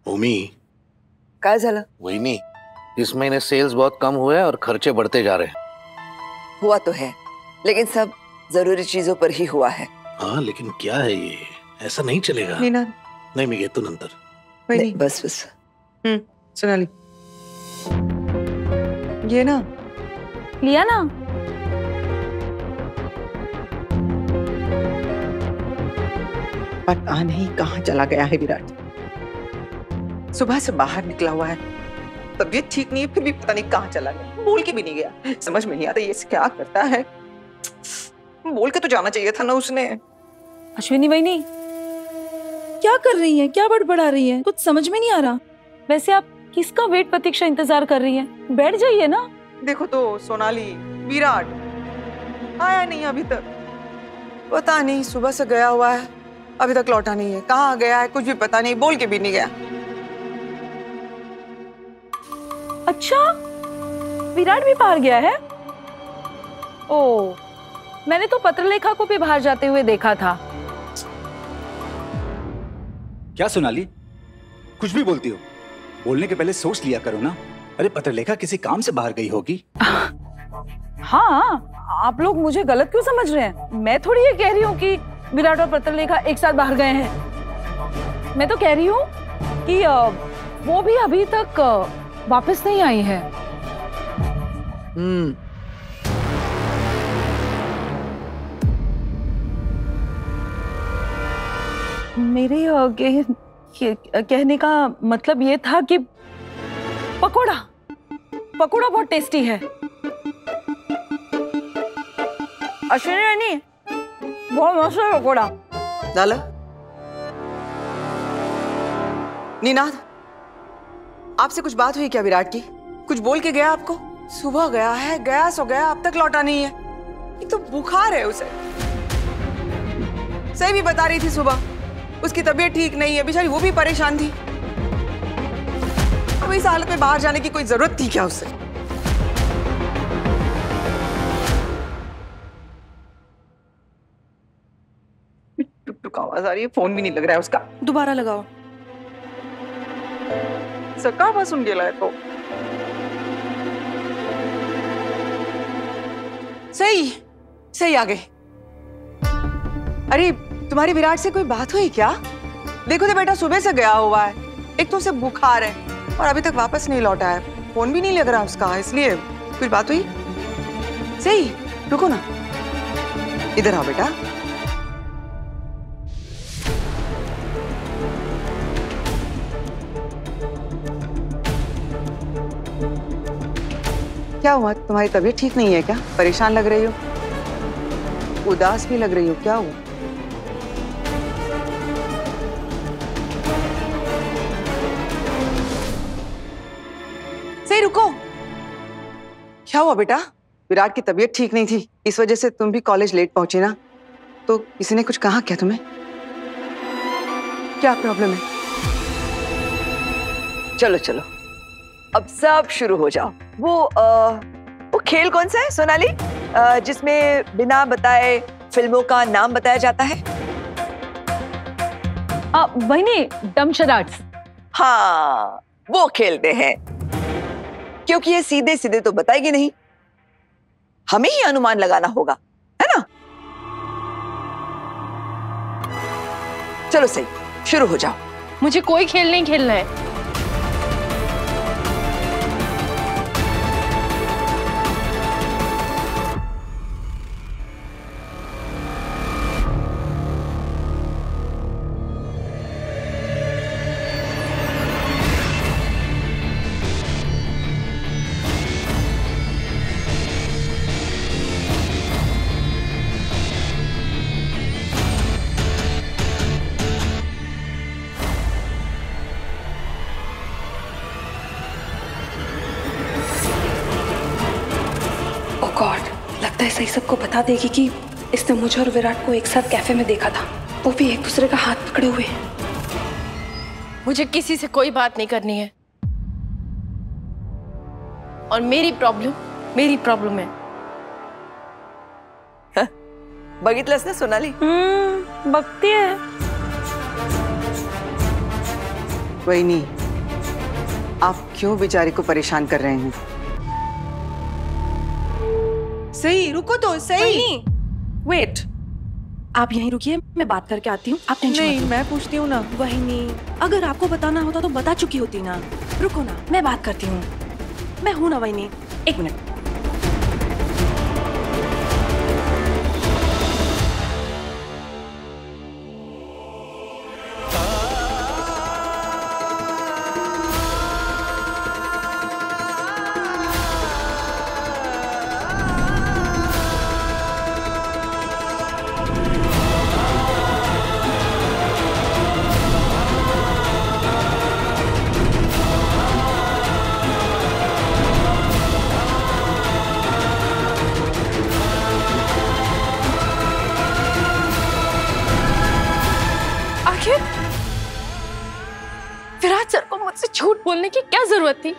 भूमि, काय झालं? वहिनी, इस महीने सेल्स बहुत कम हुए हैं और खर्चे बढ़ते जा रहे हैं। हुआ तो है, लेकिन सब जरूरी चीजों पर ही हुआ है। हाँ, लेकिन क्या है ये? ऐसा नहीं चलेगा। नीना, नहीं, मी घेतो नंतर. नहीं, बस बस। सोनाली, ये ना लिया ना। पता नहीं कहाँ चला गया है विराट। सुबह से बाहर निकला हुआ है, तबीयत ठीक नहीं है, फिर भी पता नहीं कहाँ चला गया। बोल के भी नहीं गया। समझ में नहीं आता ये क्या करता है। बोल के तो जाना चाहिए था ना उसने। अश्विनी वहिनी, क्या कर रही हैं? क्या बड़बड़ा रही हैं? कुछ समझ में नहीं आ रहा। वैसे आप किसका वेट प्रतीक्षा इंतजार कर रही हैं? बैठ जाइए ना। देखो तो सोनाली, विराट आया नहीं अभी तक। पता नहीं, सुबह से गया हुआ है, अभी तक लौटा नहीं है। कहाँ गया है कुछ भी पता नहीं, बोल के भी नहीं गया। अच्छा, विराट भी बाहर गया है? ओ, मैंने तो पत्रलेखा को भी बाहर जाते हुए देखा था। क्या सोनाली, कुछ भी बोलती हो? बोलने के पहले सोच लिया करो ना। अरे पत्रलेखा किसी काम से बाहर गई होगी। हाँ, आप लोग मुझे गलत क्यों समझ रहे हैं? मैं थोड़ी ये कह रही हूँ कि विराट और पत्रलेखा एक साथ बाहर गए हैं। मैं तो कह रही हूँ कि वो भी अभी तक वापस नहीं आई है। मेरे कहने का मतलब ये था कि पकोड़ा बहुत टेस्टी है। अश्विनी रानी, बहुत मस्त है पकोड़ा। डाला नीनाद, आपसे कुछ बात हुई क्या विराट की? कुछ बोल के गया आपको? सुबह गया है, गया सो गया, अब तक लौटा नहीं है। एक तो बुखार है उसे, सही भी बता रही थी सुबह। उसकी तबीयत ठीक नहीं है, बेचारी वो भी परेशान थी। अब इस हालत में बाहर जाने की कोई जरूरत थी क्या उससे? टुक टुक आवाज आ रही है, फोन भी नहीं लग रहा है उसका। दोबारा लगाओ। सकाळपासून गेलाय तो। सही आ गए। अरे तुम्हारी विराट से कोई बात हुई क्या? देखो तो बेटा, सुबह से गया हुआ है, एक तो उसे बुखार है और अभी तक वापस नहीं लौटा है। फोन भी नहीं लग रहा उसका, इसलिए कुछ बात हुई? सही, रुको ना, इधर आओ बेटा। क्या हुआ? तुम्हारी तबीयत ठीक नहीं है क्या? परेशान लग रही हो, उदास भी लग रही हो, क्या हुआ? सही, रुको। क्या हुआ बेटा? विराट की तबीयत ठीक नहीं थी, इस वजह से तुम भी कॉलेज लेट पहुंची ना? तो किसी ने कुछ कहा क्या तुम्हें? क्या प्रॉब्लम है? चलो चलो, अब सब शुरू हो जाओ। वो खेल कौन सा है सोनाली, जिसमें बिना बताए फिल्मों का नाम बताया जाता है? वही डम शराड्स। हाँ, वो खेलते हैं। क्योंकि ये सीधे सीधे तो बताएगी नहीं, हमें ही अनुमान लगाना होगा, है ना? चलो सही, शुरू हो जाओ। मुझे कोई खेल नहीं खेलना है। गॉड, लगता है सही सबको बता देगी कि इसने मुझे और विराट को एक साथ कैफे में देखा था, वो भी एक दूसरे का हाथ पकड़े हुए। मुझे किसी से कोई बात नहीं करनी है, और मेरी प्रॉब्लम है। बघितलंस ना सोनाली? बघती है। वही नहीं, आप क्यों बेचारे को परेशान कर रहे हैं? सही, रुको तो सही। वेट, आप यहीं रुकिए, मैं बात करके आती हूँ। आप टेंशन नहीं, मत लो। मैं पूछती हूँ ना। वहिनी, अगर आपको बताना होता तो बता चुकी होती ना। रुको ना, मैं बात करती हूँ। मैं हूं ना वहिनी, 1 मिनट। विराट सर को मुझसे झूठ बोलने की क्या जरूरत थी?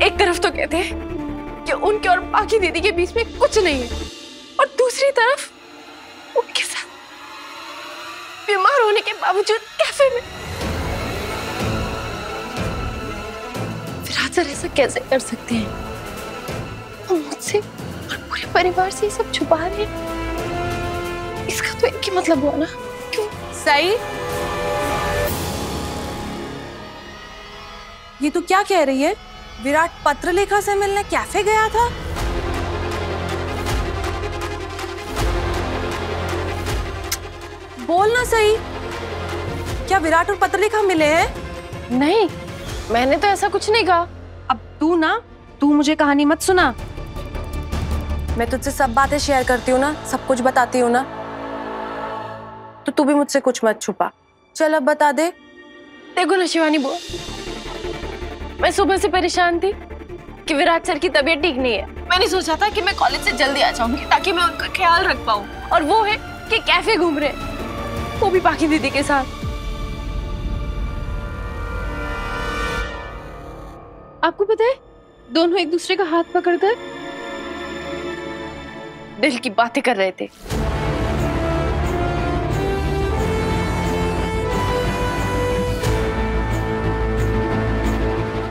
एक तरफ तो कहते हैं कि उनके और बाकी दीदी के बीच में कुछ नहीं है, और दूसरी तरफ उनके साथ बीमार होने के बावजूद कैफे में। विराट सर ऐसा कैसे कर सकते हैं? वो मुझसे और पूरे परिवार से ये सब छुपा रहे हैं। इसका तो एक ही मतलब हुआ ना। क्यों? सही, ये तो क्या कह रही है? विराट पत्रलेखा से मिलने कैफे गया था? बोलना सही, क्या विराट और पत्रलेखा मिले हैं? नहीं, मैंने तो ऐसा कुछ नहीं कहा। अब तू मुझे कहानी मत सुना। मैं तुझसे सब बातें शेयर करती हूँ ना, सब कुछ बताती हूँ ना, तो तू भी मुझसे कुछ मत छुपा। चल अब बता दे। देखो ना शिवानी बुआ, मैं सुबह से परेशान थी कि विराट सर की तबीयत ठीक नहीं है। मैंने सोचा था कि मैं कॉलेज से जल्दी आ जाऊंगी ताकि मैं उनका ख्याल रख पाऊं, और वो है कि कैफे घूम रहे, वो भी बाकी दीदी के साथ। आपको पता है, दोनों एक दूसरे का हाथ पकड़कर दिल की बातें कर रहे थे।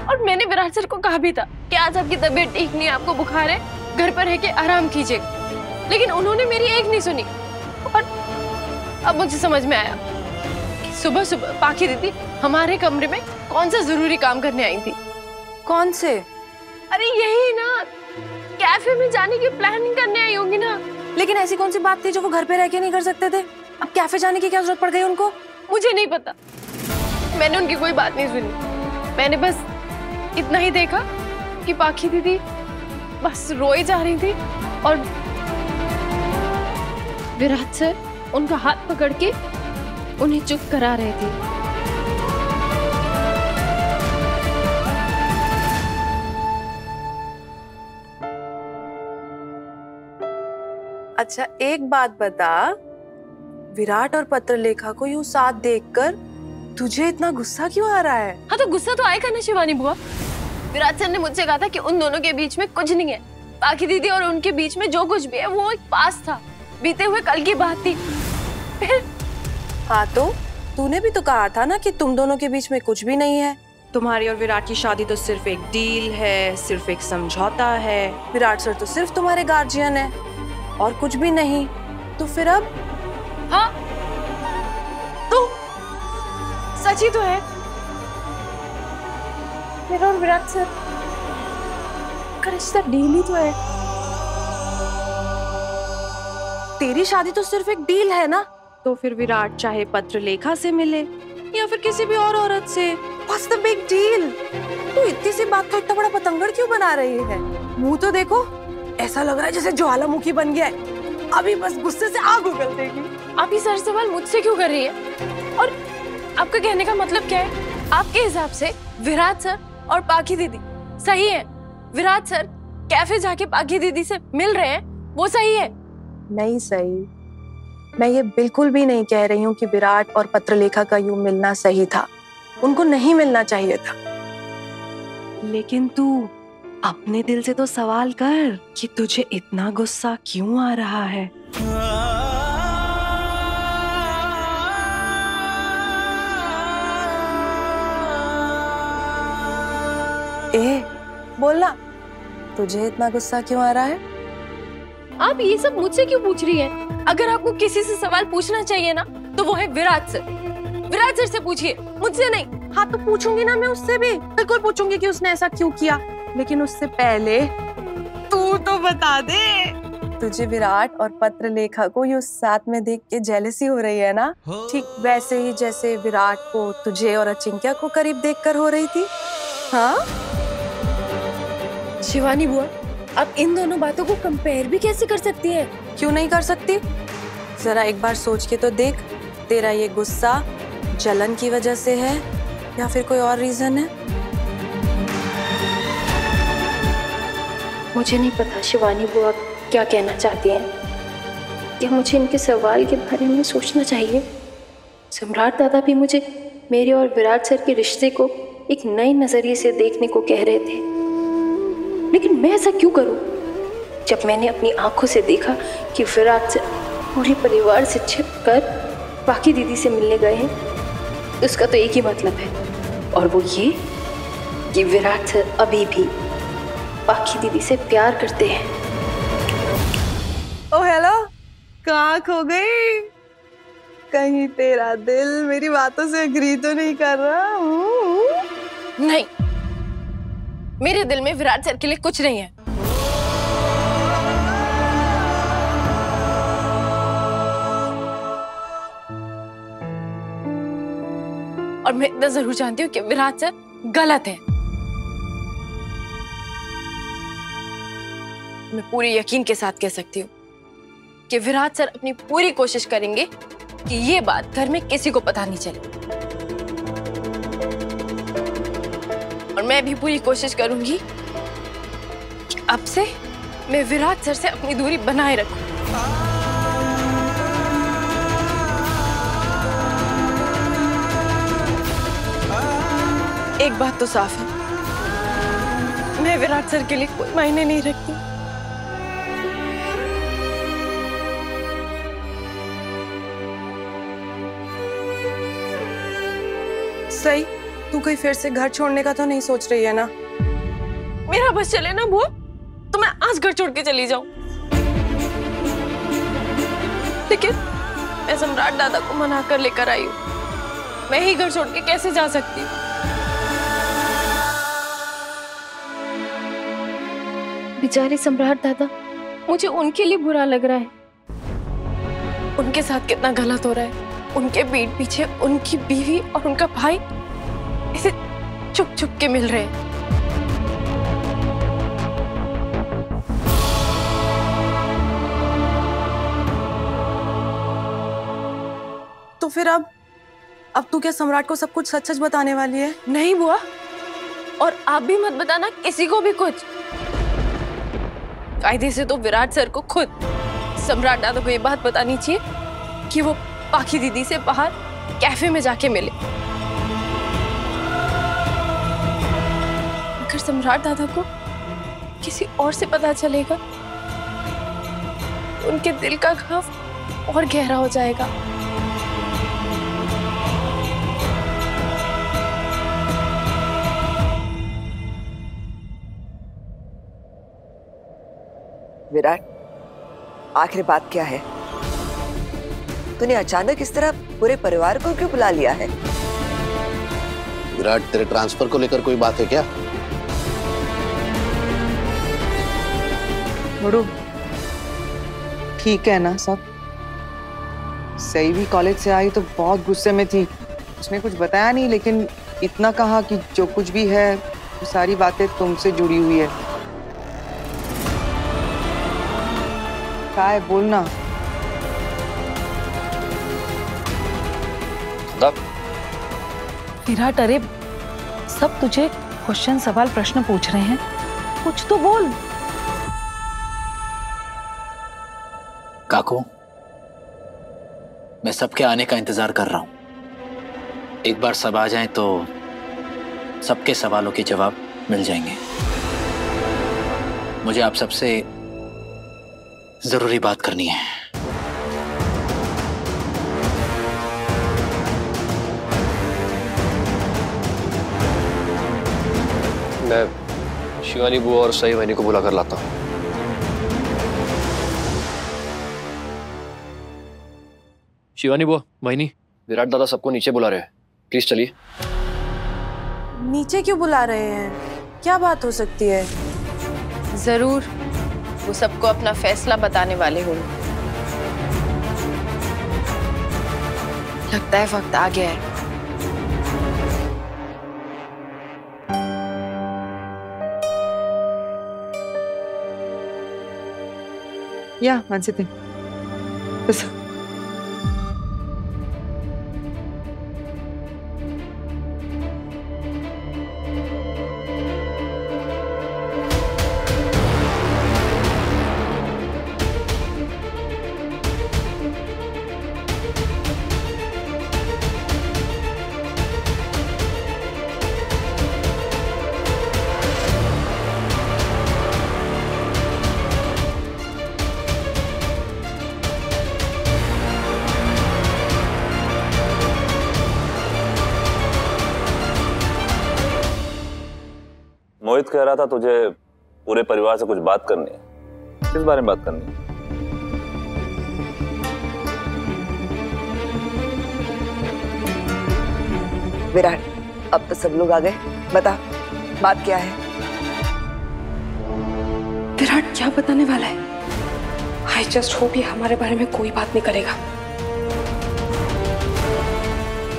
और मैंने विराट सर को कहा भी था कि आज आपकी तबीयत ठीक नहीं है, आपको बुखार है, घर पर रह के आराम कीजिए, लेकिन उन्होंने मेरी एक नहीं सुनी। और अब मुझे समझ में आया कि सुबह सुबह पाखी दीदी हमारे कमरे में कौन सा जरूरी काम करने आई थी। कौन से? अरे यही ना, कैफे में जाने की प्लानिंग करने आई होंगी ना। लेकिन ऐसी कौन सी बात थी जो वो घर पे रह के नहीं कर सकते थे? अब कैफे जाने की क्या जरूरत पड़ गई उनको? मुझे नहीं पता, मैंने उनकी कोई बात नहीं सुनी। मैंने बस इतना ही देखा कि पाखी दीदी बस रोई जा रही थी और विराट सर उनका हाथ पकड़ के उन्हें चुप करा रहे थे। अच्छा एक बात बता, विराट और पत्रलेखा को यूं साथ देखकर तुझे इतना गुस्सा क्यों आ रहा है? हाँ तो गुस्सा तो आएगा ना शिवानी बुआ। विराट सर ने मुझसे कहा था कि उन दोनों के बीच में कुछ नहीं है, पाखी दीदी और उनके बीच में जो कुछ भी है वो एक पास था, बीते हुए कल की बात थी। हाँ तो तूने भी तो कहा था ना कि तुम दोनों के बीच में कुछ भी नहीं है। तुम्हारी और विराट की शादी तो सिर्फ एक डील है, सिर्फ एक समझौता है। विराट सर तो सिर्फ तुम्हारे गार्जियन है और कुछ भी नहीं। तो फिर अब? हाँ तो सच ही तो है, मेरा और विराट सर का रिश्ता डील ही तो है। तेरी शादी तो सिर्फ एक डील है ना, तो फिर विराट चाहे पत्रलेखा से मिले या फिर किसी भी और औरत से, What's the big deal? तू इतनी सी बात को इतना बड़ा पतंगड़ क्यों बना रही है? मुंह तो देखो, ऐसा लग रहा है जैसे ज्वालामुखी बन गया है, अभी बस गुस्से से आग उगल देगी। आप ये सारे सवाल मुझसे क्यों कर रही है? और आपका कहने का मतलब क्या है? आपके हिसाब से विराट सर और पाखी दीदी सही है? विराट सर कैफे जाके पाखी दीदी से मिल रहे हैं, वो सही है? नहीं सही, मैं ये बिल्कुल भी नहीं कह रही हूँ कि विराट और पत्रलेखा का यूं मिलना सही था, उनको नहीं मिलना चाहिए था। लेकिन तू अपने दिल से तो सवाल कर कि तुझे इतना गुस्सा क्यों आ रहा है। बोलना, तुझे इतना गुस्सा क्यों आ रहा है? आप ये सब मुझसे क्यों पूछ रही हैं? अगर आपको किसी से सवाल पूछना चाहिए ना तो वो है विराट सर। विराट सर से पूछिए, मुझसे नहीं। हाँ तो पूछूंगी ना, मैं उससे भी बिल्कुल पूछूंगी कि उसने ऐसा क्यों किया, लेकिन उससे पहले तू तो बता दे, तुझे विराट और पत्र लेखा को यूं साथ में देख के जेलसी हो रही है ना? ठीक वैसे ही जैसे विराट को तुझे और अचिंक्या को करीब देखकर हो रही थी। हाँ शिवानी बुआ, आप इन दोनों बातों को कंपेयर भी कैसे कर सकती हैं? क्यों नहीं कर सकती? जरा एक बार सोच के तो देख, तेरा ये गुस्सा जलन की वजह से है या फिर कोई और रीजन है? मुझे नहीं पता शिवानी बुआ क्या कहना चाहती हैं। क्या मुझे इनके सवाल के बारे में सोचना चाहिए? सम्राट दादा भी मुझे मेरे और विराट सर के रिश्ते को एक नए नजरिए से देखने को कह रहे थे, लेकिन मैं ऐसा क्यों करूं? जब मैंने अपनी आंखों से देखा कि विराट सर पूरे परिवार से छिपकर बाकी दीदी से मिलने गए हैं, उसका तो एक ही मतलब है, और वो ये कि विराट सर अभी भी बाकी दीदी से प्यार करते हैं। ओ हेलो, कहाँ खो गई? कहीं तेरा दिल मेरी बातों से एग्री तो नहीं कर रहा? नहीं, मेरे दिल में विराट सर के लिए कुछ नहीं है। और मैं इतना जरूर जानती हूँ कि विराट सर गलत है। मैं पूरे यकीन के साथ कह सकती हूँ कि विराट सर अपनी पूरी कोशिश करेंगे कि ये बात घर में किसी को पता नहीं चले, और मैं भी पूरी कोशिश करूंगी कि अब से मैं विराट सर से अपनी दूरी बनाए रखूं। एक बात तो साफ है, मैं विराट सर के लिए कोई मायने नहीं रखती। सही, तू कहीं फिर से घर छोड़ने का तो नहीं सोच रही है ना? मेरा बस चले ना बुआ तो मैं आज घर छोड़ के चली जाऊं, लेकिन मैं सम्राट दादा को मना कर लेकर आई हूं। मैं ही घर छोड़ के कैसे जा सकती हूँ? बेचारे सम्राट दादा, मुझे उनके लिए बुरा लग रहा है। उनके साथ कितना गलत हो रहा है। उनके पीठ पीछे उनकी बीवी और उनका भाई इसे छुप छुप के मिल रहे हैं। तो फिर अब तू क्या सम्राट को सब कुछ सच सच बताने वाली है? नहीं बुआ, और आप भी मत बताना किसी को भी कुछ। कायदे से तो विराट सर को खुद सम्राट दादा को ये बात बतानी चाहिए कि वो पाखी दीदी से बाहर कैफे में जाके मिले। अगर सम्राट दादा को किसी और से पता चलेगा तो उनके दिल का घाव और गहरा हो जाएगा। विराट, आखिर बात क्या है? तूने अचानक इस तरह पूरे परिवार को क्यों बुला लिया है? विराट, तेरे ट्रांसफर को लेकर कोई बात है क्या? बड़ू, ठीक है ना सब? सही भी कॉलेज से आई तो बहुत गुस्से में थी। उसने कुछ बताया नहीं, लेकिन इतना कहा कि जो कुछ भी है वो सारी बातें तुमसे जुड़ी हुई है। क्या है, बोलना। विराट, अरे सब तुझे क्वेश्चन, सवाल, प्रश्न पूछ रहे हैं, कुछ तो बोल। काकू, मैं सबके आने का इंतजार कर रहा हूं। एक बार सब आ जाएं तो सबके सवालों के जवाब मिल जाएंगे। मुझे आप सबसे जरूरी बात करनी है। मैं शिवानी बुआ और सई बहनी को बुला कर लाता हूँ। शिवानी बुआ, बहनी, विराट दादा सबको नीचे बुला रहे हैं, प्लीज चलिए। नीचे क्यों बुला रहे हैं? क्या बात हो सकती है? जरूर वो सबको अपना फैसला बताने वाले होंगे। लगता है वक्त आ गया है। Ja, man sieht ihn. Bis. मोहित कह रहा था तुझे पूरे परिवार से कुछ बात करनी है। किस बारे में बात करनी है? विराट, अब तो सब लोग आ गए, बता बात क्या है? विराट क्या बताने वाला है? आई जस्ट होप ये हमारे बारे में कोई बात नहीं करेगा।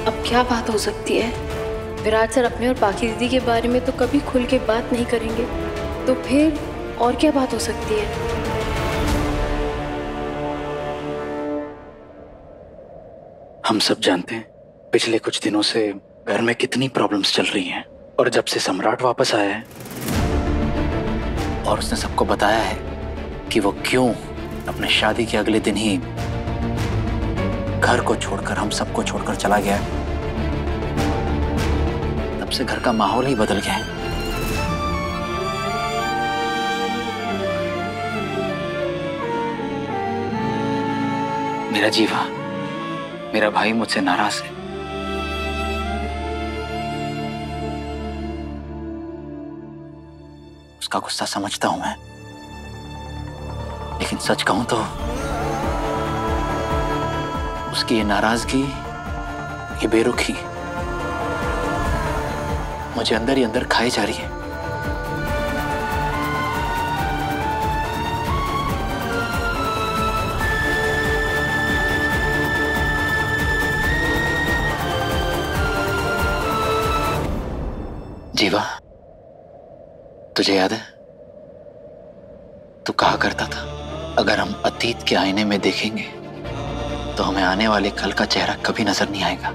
अब क्या बात हो सकती है? विराट सर अपने और बाकी दीदी के बारे में तो कभी खुल के बात नहीं करेंगे, तो फिर और क्या बात हो सकती है? हम सब जानते हैं पिछले कुछ दिनों से घर में कितनी प्रॉब्लम्स चल रही हैं, और जब से सम्राट वापस आया है और उसने सबको बताया है कि वो क्यों अपने शादी के अगले दिन ही घर को छोड़कर, हम सबको छोड़कर चला गया, तब से घर का माहौल ही बदल गया है। मेरा जीवा, मेरा भाई मुझसे नाराज है। उसका गुस्सा समझता हूं मैं, लेकिन सच कहूं तो उसकी ये नाराजगी, ये बेरुखी मुझे अंदर ही अंदर खाई जा रही है। जीवा, तुझे याद है तू कहा करता था, अगर हम अतीत के आईने में देखेंगे तो हमें आने वाले कल का चेहरा कभी नजर नहीं आएगा।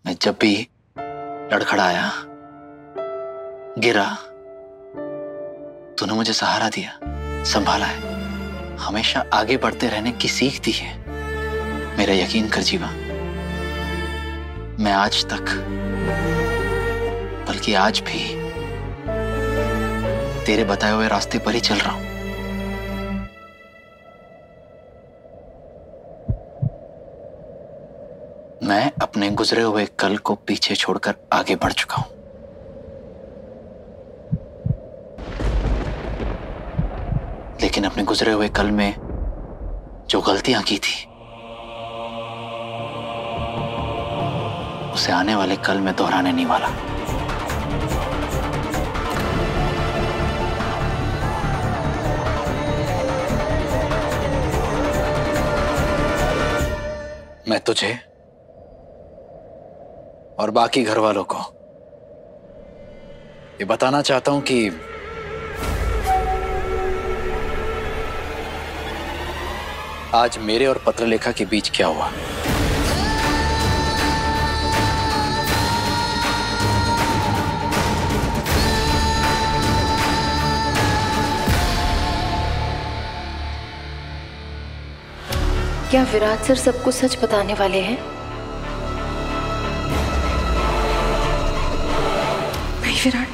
मैं जब भी लड़खड़ाया, गिरा, तूने मुझे सहारा दिया, संभाला है, हमेशा आगे बढ़ते रहने की सीख दी है। मेरा यकीन कर जीवा, मैं आज तक, बल्कि आज भी तेरे बताए हुए रास्ते पर ही चल रहा हूं। मैं अपने गुजरे हुए कल को पीछे छोड़कर आगे बढ़ चुका हूं। लेकिन अपने गुजरे हुए कल में जो गलतियां की थी, उसे आने वाले कल में दोहराने नहीं वाला। मैं तुझे और बाकी घर वालों को ये बताना चाहता हूं कि आज मेरे और पत्रलेखा के बीच क्या हुआ। क्या विराट सर सबको सच बताने वाले हैं? नहीं विराट,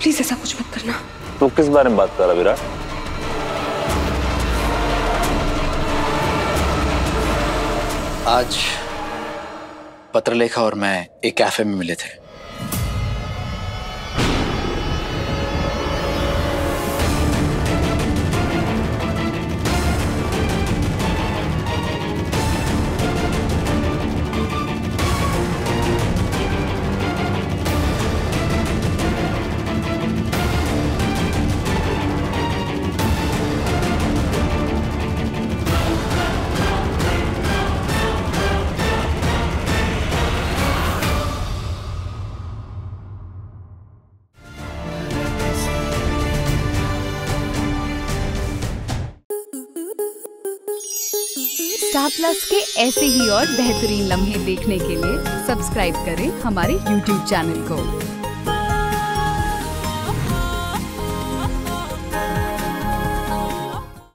प्लीज ऐसा कुछ मत करना। तू किस बारे में बात कर रहा विराट? आज पत्रलेखा और मैं एक कैफे में मिले थे। स्टार प्लस के ऐसे ही और बेहतरीन लम्हे देखने के लिए सब्सक्राइब करें हमारे YouTube चैनल को।